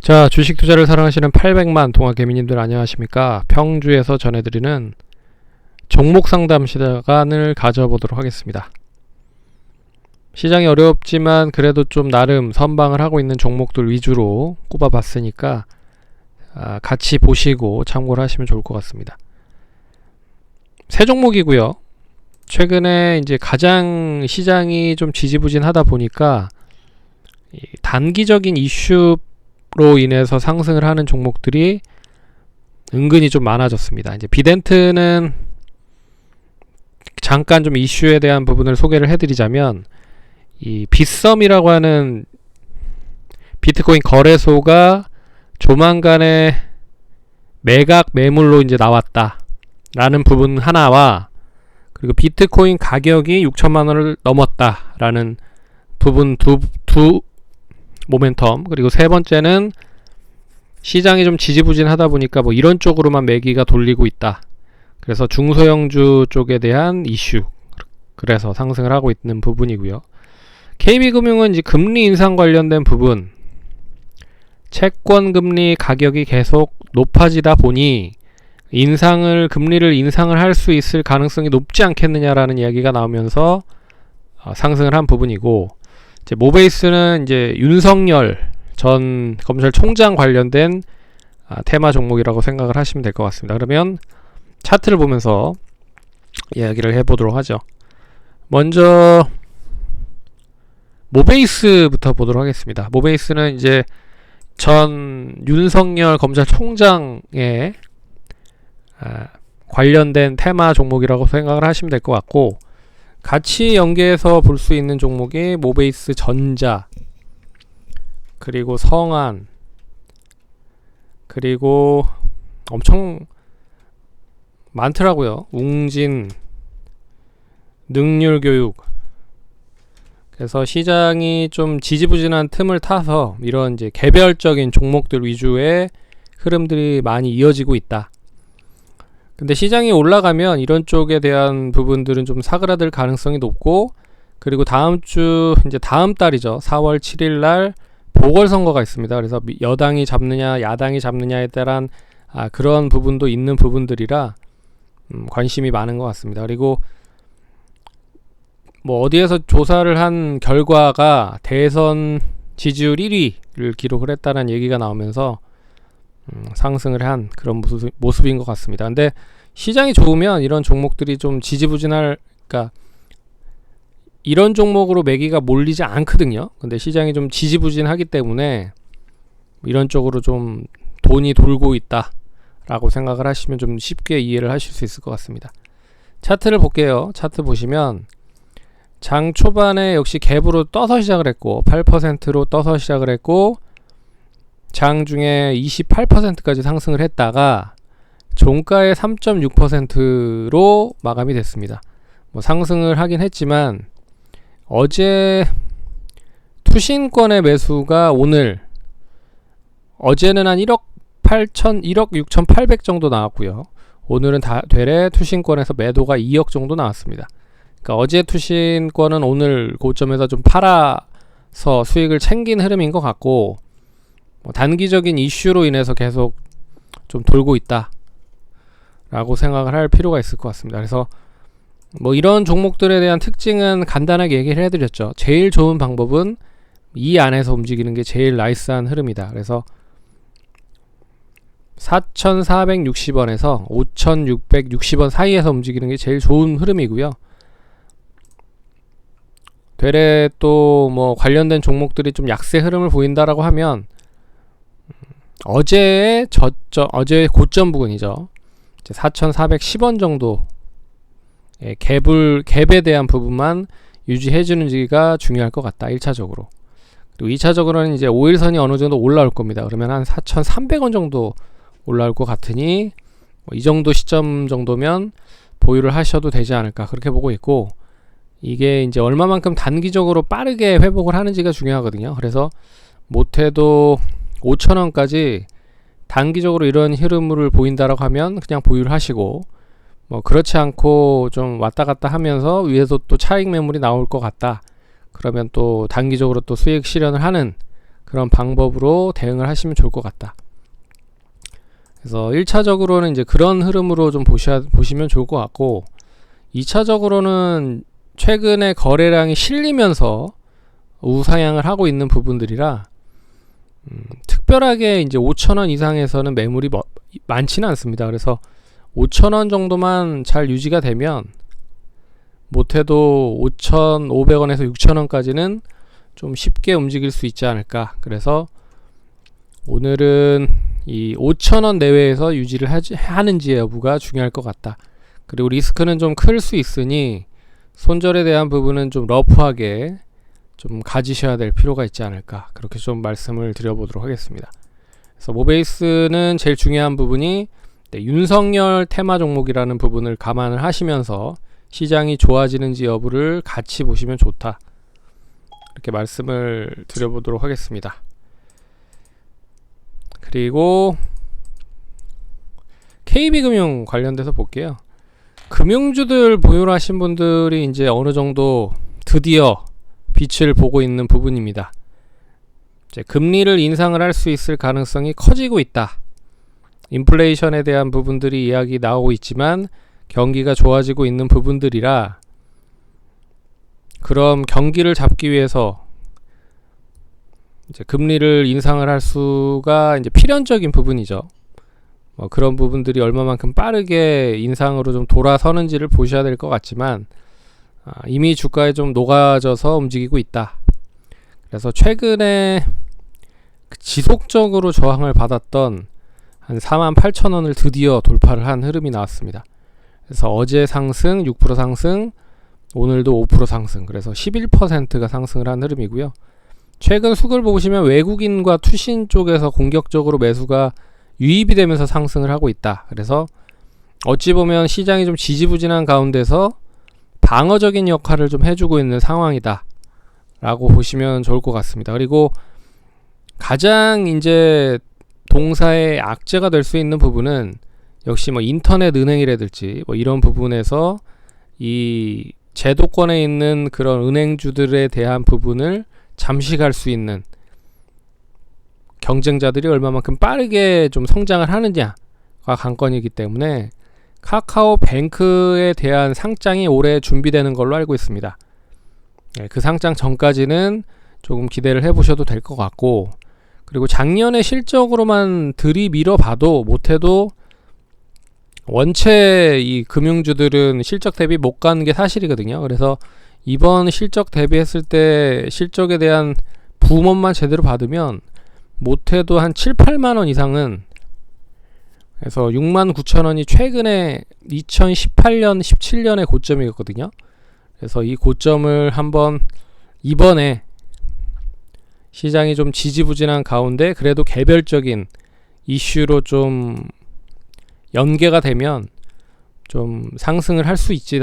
자, 주식 투자를 사랑하시는 800만 동학개미님들 안녕하십니까? 평주에서 전해드리는 종목 상담 시간을 가져보도록 하겠습니다. 시장이 어렵지만 그래도 좀 나름 선방을 하고 있는 종목들 위주로 꼽아봤으니까 같이 보시고 참고를 하시면 좋을 것 같습니다. 새 종목이고요. 최근에 이제 가장 시장이 좀 지지부진하다 보니까 단기적인 이슈로 인해서 상승을 하는 종목들이 은근히 좀 많아졌습니다. 이제 비덴트는 잠깐 좀 이슈에 대한 부분을 소개를 해드리자면, 이 빗썸이라고 하는 비트코인 거래소가 조만간에 매각 매물로 이제 나왔다라는 부분 하나와, 그리고 비트코인 가격이 6천만 원을 넘었다라는 부분 두 모멘텀, 그리고 세 번째는 시장이 좀 지지부진하다 보니까 뭐 이런 쪽으로만 매기가 돌리고 있다. 그래서 중소형주 쪽에 대한 이슈, 그래서 상승을 하고 있는 부분이고요. KB금융은 이제 금리 인상 관련된 부분, 채권 금리 가격이 계속 높아지다 보니 금리를 인상을 할 수 있을 가능성이 높지 않겠느냐라는 이야기가 나오면서 상승을 한 부분이고, 이제 모베이스는 이제 윤석열 전 검찰총장 관련된 테마 종목이라고 생각을 하시면 될 것 같습니다. 그러면 차트를 보면서 이야기를 해보도록 하죠. 먼저 모베이스부터 보도록 하겠습니다. 모베이스는 이제 전 윤석열 검찰총장에 관련된 테마 종목이라고 생각을 하시면 될 것 같고, 같이 연계해서 볼 수 있는 종목이 모베이스 전자, 그리고 성안, 그리고 엄청 많더라고요. 웅진, 능률교육. 그래서 시장이 좀 지지부진한 틈을 타서 이런 이제 개별적인 종목들 위주의 흐름들이 많이 이어지고 있다. 근데 시장이 올라가면 이런 쪽에 대한 부분들은 좀 사그라들 가능성이 높고, 그리고 다음 달이죠. 4월 7일 날 보궐선거가 있습니다. 그래서 여당이 잡느냐 야당이 잡느냐에 따른 그런 부분도 있는 부분들이라 관심이 많은 것 같습니다. 그리고 뭐 어디에서 조사를 한 결과가 대선 지지율 1위를 기록을 했다는 얘기가 나오면서 상승을 한 그런 모습인 것 같습니다. 근데 시장이 좋으면 이런 종목들이 좀 그러니까 이런 종목으로 매기가 몰리지 않거든요. 근데 시장이 좀 지지부진하기 때문에 이런 쪽으로 좀 돈이 돌고 있다 라고 생각을 하시면 좀 쉽게 이해를 하실 수 있을 것 같습니다. 차트를 볼게요. 차트 보시면 장 초반에 역시 갭으로 떠서 시작을 했고 8%로 떠서 시작을 했고, 장 중에 28%까지 상승을 했다가 종가의 3.6%로 마감이 됐습니다. 뭐 상승을 하긴 했지만 어제 투신권의 매수가 어제는 한 1억 6,800 정도 나왔고요. 오늘은 되레 투신권에서 매도가 2억 정도 나왔습니다. 그러니까 어제 투신권은 오늘 고점에서 좀 팔아서 수익을 챙긴 흐름인 것 같고, 뭐 단기적인 이슈로 인해서 계속 좀 돌고 있다 라고 생각을 할 필요가 있을 것 같습니다. 그래서 뭐 이런 종목들에 대한 특징은 간단하게 얘기를 해드렸죠. 제일 좋은 방법은 이 안에서 움직이는 게 제일 나이스한 흐름이다. 그래서 4,460원에서 5,660원 사이에서 움직이는 게 제일 좋은 흐름이고요. 되레 또 뭐 관련된 종목들이 좀 약세 흐름을 보인다라고 하면 어제의 고점 부근이죠. 4,410원 정도 갭에 대한 부분만 유지해주는지가 중요할 것 같다. 1차적으로. 그리고 2차적으로는 이제 5일선이 어느 정도 올라올 겁니다. 그러면 한 4,300원 정도 올라올 것 같으니 이 정도 시점 정도면 보유를 하셔도 되지 않을까, 그렇게 보고 있고, 이게 이제 얼마만큼 단기적으로 빠르게 회복을 하는지가 중요하거든요. 그래서 못해도 5,000원까지 단기적으로 이런 흐름을 보인다라고 하면 그냥 보유를 하시고, 뭐 그렇지 않고 좀 왔다 갔다 하면서 위에서 또 차익 매물이 나올 것 같다, 그러면 또 단기적으로 또 수익 실현을 하는 그런 방법으로 대응을 하시면 좋을 것 같다. 그래서 1차적으로는 이제 그런 흐름으로 좀 보시면 좋을 것 같고, 2차적으로는 최근에 거래량이 실리면서 우상향을 하고 있는 부분들이라 특별하게 이제 5,000원 이상에서는 매물이 많지는 않습니다. 그래서 5,000원 정도만 잘 유지가 되면 못해도 5,500원에서 6,000원까지는 좀 쉽게 움직일 수 있지 않을까. 그래서 오늘은 이 5,000원 내외에서 유지를 하는지 여부가 중요할 것 같다. 그리고 리스크는 좀 클 수 있으니 손절에 대한 부분은 좀 러프하게 좀 가지셔야 될 필요가 있지 않을까, 그렇게 좀 말씀을 드려보도록 하겠습니다. 그래서 모베이스는 제일 중요한 부분이 윤석열 테마 종목이라는 부분을 감안을 하시면서 시장이 좋아지는지 여부를 같이 보시면 좋다, 이렇게 말씀을 드려보도록 하겠습니다. 그리고 KB금융 관련돼서 볼게요. 금융주들 보유를 하신 분들이 이제 어느 정도 드디어 빛을 보고 있는 부분입니다. 이제 금리를 인상을 할 수 있을 가능성이 커지고 있다. 인플레이션에 대한 부분들이 이야기 나오고 있지만 경기가 좋아지고 있는 부분들이라, 그럼 경기를 잡기 위해서 이제 금리를 인상을 할 수가 이제 필연적인 부분이죠. 그런 부분들이 얼마만큼 빠르게 인상으로 좀 돌아서는지를 보셔야 될 것 같지만 이미 주가에 좀 녹아져서 움직이고 있다. 그래서 최근에 지속적으로 저항을 받았던 한 48,000원을 드디어 돌파를 한 흐름이 나왔습니다. 그래서 어제 상승 6% 상승, 오늘도 5% 상승, 그래서 11%가 상승을 한 흐름이고요. 최근 수급을 보시면 외국인과 투신 쪽에서 공격적으로 매수가 유입이 되면서 상승을 하고 있다. 그래서 어찌 보면 시장이 좀 지지부진한 가운데서 방어적인 역할을 좀 해주고 있는 상황이다 라고 보시면 좋을 것 같습니다. 그리고 가장 이제 동사의 악재가 될 수 있는 부분은 역시 인터넷 은행이라든지 이런 부분에서 이 제도권에 있는 그런 은행주들에 대한 부분을 잠식할 수 있는 경쟁자들이 얼마만큼 빠르게 좀 성장을 하느냐가 관건이기 때문에 카카오뱅크에 대한 상장이 올해 준비되는 걸로 알고 있습니다. 그 상장 전까지는 조금 기대를 해보셔도 될 것 같고, 그리고 작년에 실적으로만 들이밀어 봐도 못해도 원체 이 금융주들은 실적 대비 못 가는 게 사실이거든요. 그래서 이번 실적 대비했을 때 실적에 대한 부음만 제대로 받으면 못해도 한 7, 8만원 이상은, 그래서 69,000원이 최근에 2018년, 17년의 고점이었거든요. 그래서 이 고점을 한번 이번에 시장이 좀 지지부진한 가운데 그래도 개별적인 이슈로 좀 연계가 되면 좀 상승을 할 수 있지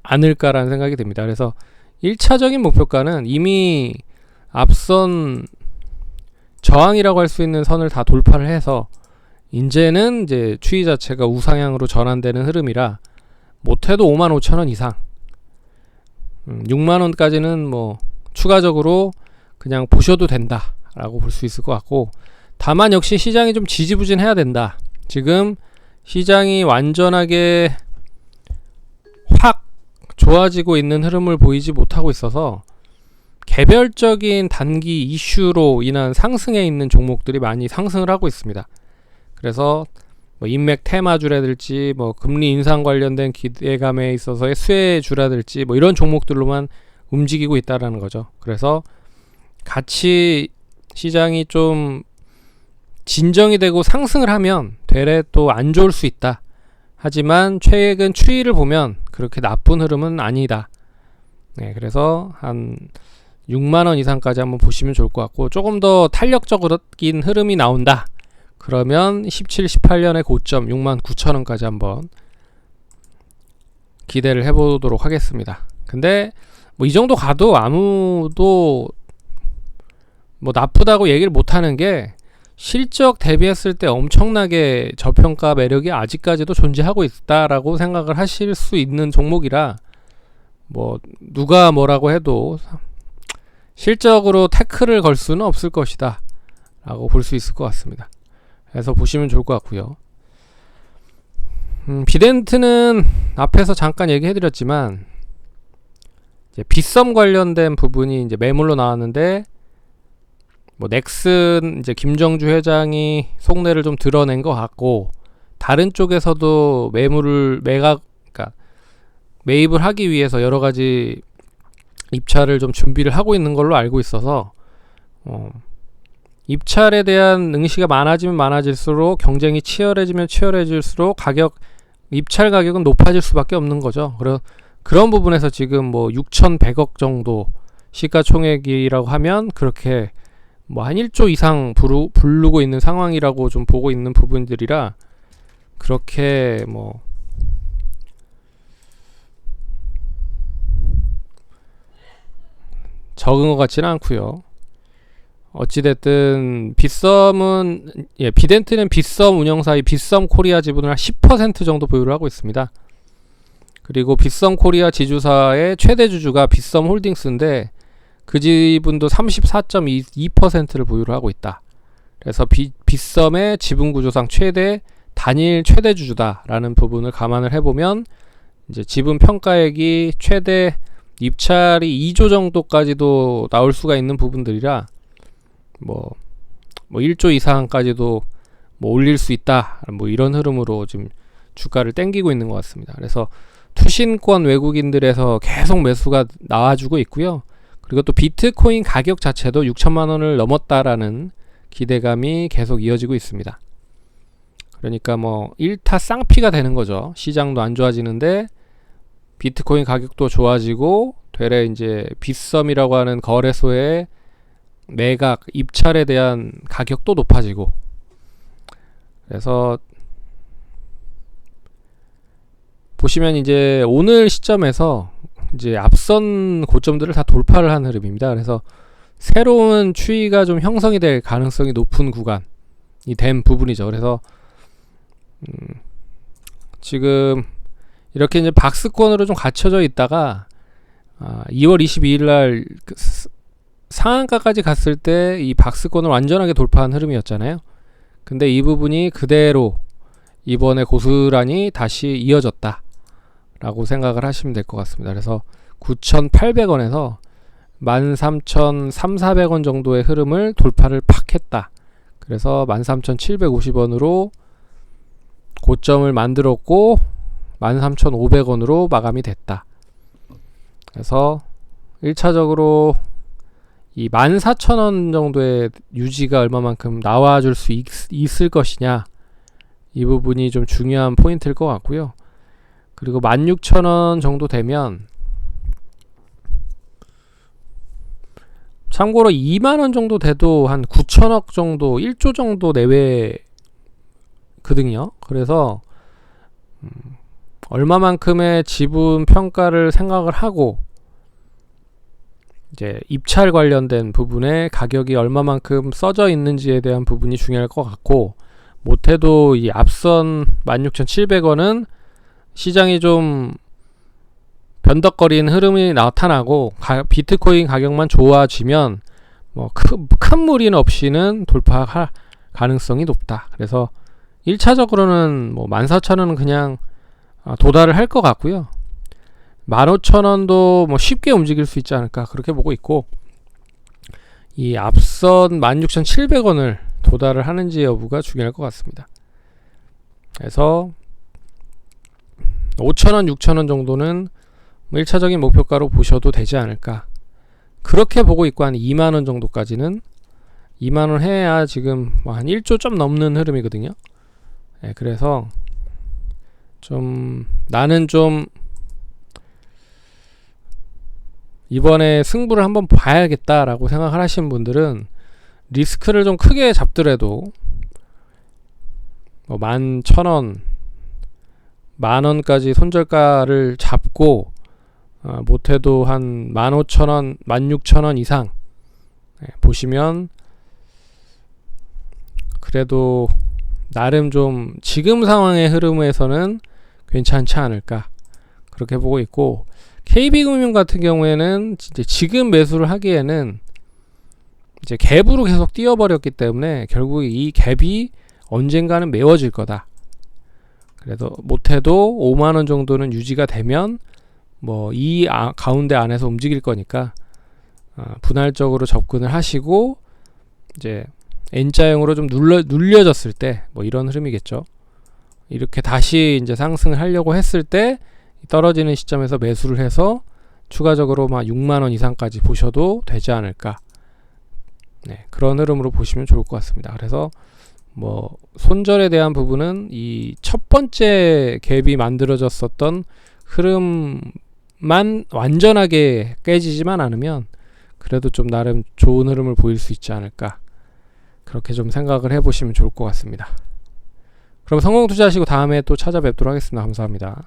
않을까라는 생각이 듭니다. 그래서 1차적인 목표가는 이미 앞선 저항이라고 할 수 있는 선을 다 돌파를 해서 이제는 이제 추이 자체가 우상향으로 전환되는 흐름이라 못해도 55,000원 이상 6만원까지는 추가적으로 그냥 보셔도 된다 라고 볼 수 있을 것 같고, 다만 역시 시장이 좀 지지부진해야 된다. 지금 시장이 완전하게 확 좋아지고 있는 흐름을 보이지 못하고 있어서 개별적인 단기 이슈로 인한 상승에 있는 종목들이 많이 상승을 하고 있습니다. 그래서 인맥 테마주라든지 금리 인상 관련된 기대감에 있어서의 수혜주라든지 이런 종목들로만 움직이고 있다라는 거죠. 그래서 같이 시장이 좀 진정이 되고 상승을 하면 되레 또 안 좋을 수 있다. 하지만 최근 추이를 보면 그렇게 나쁜 흐름은 아니다. 네, 그래서 한 6만원 이상까지 한번 보시면 좋을 것 같고, 조금 더 탄력적인 흐름이 나온다. 그러면 17, 18년의 고점 69,000원까지 한번 기대를 해보도록 하겠습니다. 근데 이 정도 가도 아무도 나쁘다고 얘기를 못하는 게, 실적 대비했을 때 엄청나게 저평가 매력이 아직까지도 존재하고 있다라고 생각을 하실 수 있는 종목이라 누가 뭐라고 해도 실적으로 태클을 걸 수는 없을 것이다 라고 볼 수 있을 것 같습니다. 그래서 보시면 좋을 것 같고요. 비덴트는 앞에서 잠깐 얘기해드렸지만 이제 빗썸 관련된 부분이 이제 매물로 나왔는데, 뭐 넥슨 이제 김정주 회장이 속내를 좀 드러낸 것 같고, 다른 쪽에서도 그러니까 매입을 하기 위해서 여러 가지 입찰을 좀 준비를 하고 있는 걸로 알고 있어서, 입찰에 대한 응시가 많아지면 많아질수록, 경쟁이 치열해지면 치열해질수록 입찰 가격은 높아질 수밖에 없는 거죠. 그런 부분에서 지금 뭐 6,100억 정도 시가총액이라고 하면 그렇게 뭐 한 1조 이상 부르고 있는 상황이라고 좀 보고 있는 부분들이라, 그렇게 뭐 적은 것 같지는 않고요. 어찌됐든 비덴트는 빗썸 운영사의 빗썸 코리아 지분을 한 10% 정도 보유를 하고 있습니다. 그리고 빗썸 코리아 지주사의 최대 주주가 빗썸 홀딩스인데, 그 지분도 34.2%를 보유를 하고 있다. 그래서 빗썸의 지분 구조상 단일 최대 주주다라는 부분을 감안을 해보면, 이제 지분 평가액이 최대 입찰이 2조 정도까지도 나올 수가 있는 부분들이라, 뭐 1조 이상까지도 뭐 올릴 수 있다, 뭐 이런 흐름으로 지금 주가를 땡기고 있는 것 같습니다. 그래서 투신권 외국인들에서 계속 매수가 나와주고 있고요. 그리고 또 비트코인 가격 자체도 6천만 원을 넘었다라는 기대감이 계속 이어지고 있습니다. 그러니까 뭐 1타 쌍피가 되는 거죠. 시장도 안 좋아지는데 비트코인 가격도 좋아지고, 되레 이제 빗썸이라고 하는 거래소의 매각 입찰에 대한 가격도 높아지고, 그래서 보시면 이제 오늘 시점에서 이제 앞선 고점들을 다 돌파를 한 흐름입니다. 그래서 새로운 추이가 좀 형성이 될 가능성이 높은 구간이 된 부분이죠. 그래서 지금 이렇게 이제 박스권으로 좀 갇혀져 있다가 2월 22일 날 상한가까지 갔을 때 이 박스권을 완전하게 돌파한 흐름이었잖아요. 근데 이 부분이 그대로 이번에 고스란히 다시 이어졌다 라고 생각을 하시면 될 것 같습니다. 그래서 9,800원에서 13,300~400원 정도의 흐름을 돌파를 팍 했다. 그래서 13,750원으로 고점을 만들었고 13,500원으로 마감이 됐다. 그래서 1차적으로 이 14,000원 정도의 유지가 얼마만큼 나와줄 수 있을 것이냐, 이 부분이 좀 중요한 포인트일 것 같고요. 그리고 16,000원 정도 되면, 참고로 2만원 정도 돼도 한 9천억 정도, 1조 정도 내외거든요. 그래서 얼마만큼의 지분 평가를 생각을 하고, 이제 입찰 관련된 부분에 가격이 얼마만큼 써져 있는지에 대한 부분이 중요할 것 같고, 못해도 이 앞선 16,700원은 시장이 좀 변덕거리는 흐름이 나타나고 비트코인 가격만 좋아지면 뭐 큰 무리는 없이는 돌파할 가능성이 높다. 그래서 1차적으로는 뭐 14,000원은 그냥 도달을 할 것 같고요. 15,000원도 뭐 쉽게 움직일 수 있지 않을까, 그렇게 보고 있고, 이 앞선 16,700원을 도달을 하는지 여부가 중요할 것 같습니다. 그래서 5,000원, 6,000원 정도는 1차적인 목표가로 보셔도 되지 않을까, 그렇게 보고 있고, 한 2만원 정도까지는 2만원 해야 지금 뭐 한 1조 좀 넘는 흐름이거든요. 네, 그래서 나는 이번에 승부를 한번 봐야겠다라고 생각을 하시는 분들은 리스크를 좀 크게 잡더라도 뭐 11,000원, 만원까지 손절가를 잡고 못해도 한 15,000원, 16,000원 이상 보시면 그래도 나름 좀 지금 상황의 흐름에서는 괜찮지 않을까, 그렇게 보고 있고, KB금융 같은 경우에는 진짜 지금 매수를 하기에는 이제 갭으로 계속 뛰어버렸기 때문에 결국 이 갭이 언젠가는 메워질 거다. 그래서 못해도 5만원 정도는 유지가 되면 뭐 이 가운데 안에서 움직일 거니까 분할적으로 접근을 하시고 이제 N자형으로 좀 눌려졌을 때 뭐 이런 흐름이겠죠. 이렇게 다시 이제 상승을 하려고 했을 때 떨어지는 시점에서 매수를 해서 추가적으로 막 6만원 이상까지 보셔도 되지 않을까. 네, 그런 흐름으로 보시면 좋을 것 같습니다. 그래서 뭐 손절에 대한 부분은 이 첫 번째 갭이 만들어졌었던 흐름만 완전하게 깨지지만 않으면 그래도 좀 나름 좋은 흐름을 보일 수 있지 않을까, 그렇게 좀 생각을 해보시면 좋을 것 같습니다. 그럼 성공 투자하시고 다음에 또 찾아뵙도록 하겠습니다. 감사합니다.